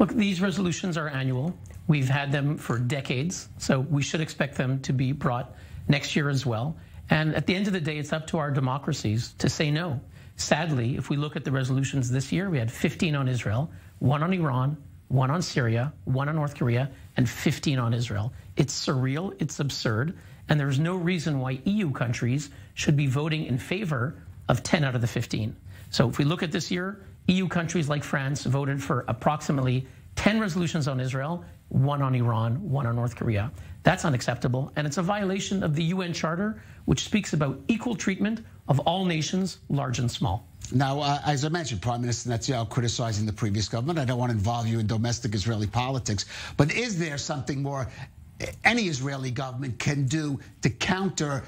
Look, these resolutions are annual. We've had them for decades, so we should expect them to be brought next year as well. And at the end of the day, it's up to our democracies to say no. Sadly, if we look at the resolutions this year, we had 15 on Israel, 1 on Iran, 1 on Syria, 1 on North Korea, and 15 on Israel. It's surreal, it's absurd, and there's no reason why EU countries should be voting in favor of 10 out of the 15. So if we look at this year, EU countries like France voted for approximately 10 resolutions on Israel, 1 on Iran, 1 on North Korea. That's unacceptable, and it's a violation of the UN Charter, which speaks about equal treatment of all nations, large and small. Now, as I mentioned, Prime Minister Netanyahu criticizing the previous government. I don't want to involve you in domestic Israeli politics, but is there something more any Israeli government can do to counter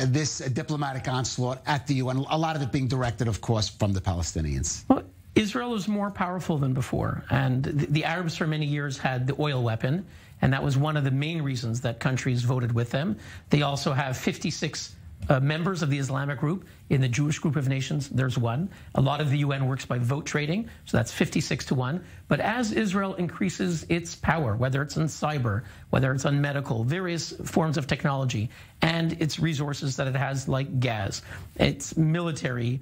this diplomatic onslaught at the UN, a lot of it being directed, of course, from the Palestinians? Well, Israel is more powerful than before, and the Arabs for many years had the oil weapon, and that was one of the main reasons that countries voted with them. They also have 56 members of the Islamic group. In the Jewish group of nations, there's 1. A lot of the UN works by vote trading, so that's 56-1. But as Israel increases its power, whether it's in cyber, whether it's on medical, various forms of technology, and its resources that it has like gas, its military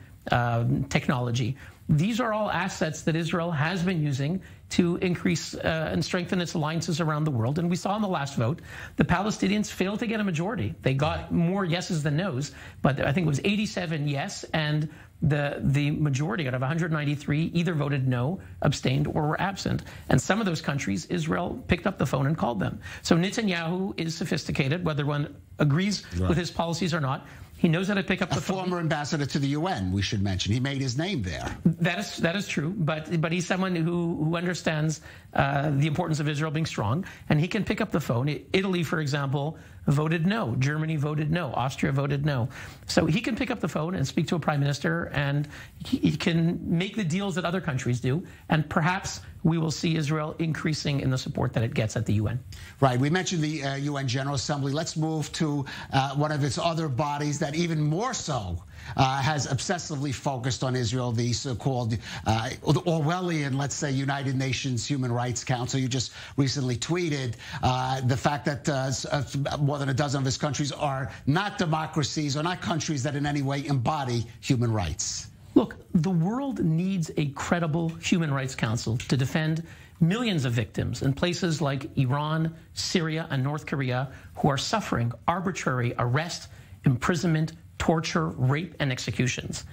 technology, these are all assets that Israel has been using to increase and strengthen its alliances around the world. And we saw in the last vote, the Palestinians failed to get a majority. They got more yeses than nos, but I think it was 87 yes, and the majority out of 193 either voted no, abstained, or were absent. And some of those countries, Israel picked up the phone and called them. So Netanyahu is sophisticated, whether one agrees with his policies or not. He knows how to pick up the phone. A former ambassador to the UN, we should mention. He made his name there. That is true, but he's someone who understands the importance of Israel being strong, and he can pick up the phone. Italy, for example, voted no. Germany voted no. Austria voted no. So he can pick up the phone and speak to a prime minister, and he can make the deals that other countries do, and perhaps we will see Israel increasing in the support that it gets at the UN. Right. We mentioned the UN General Assembly. Let's move to one of its other bodies that even more so has obsessively focused on Israel, the so-called Orwellian, let's say, United Nations Human Rights Council. You just recently tweeted the fact that more than a dozen of its countries are not democracies, or not countries that in any way embody human rights. Look, the world needs a credible human rights council to defend millions of victims in places like Iran, Syria, and North Korea who are suffering arbitrary arrest, imprisonment, torture, rape, and executions.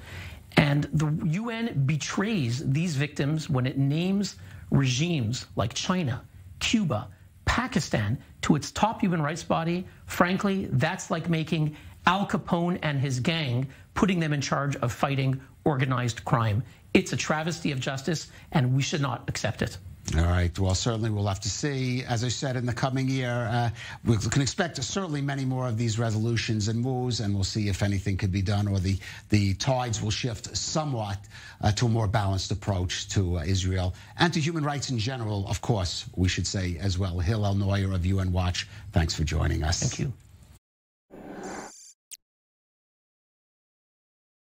And the UN betrays these victims when it names regimes like China, Cuba, Pakistan to its top human rights body. Frankly, that's like making Al Capone and his gang, putting them in charge of fighting organized crime. It's a travesty of justice, and we should not accept it. All right. Well, certainly we'll have to see. As I said, in the coming year, we can expect certainly many more of these resolutions and moves, and we'll see if anything could be done, or the tides will shift somewhat to a more balanced approach to Israel and to human rights in general, of course, we should say as well. Hillel Neuer of UN Watch, thanks for joining us. Thank you.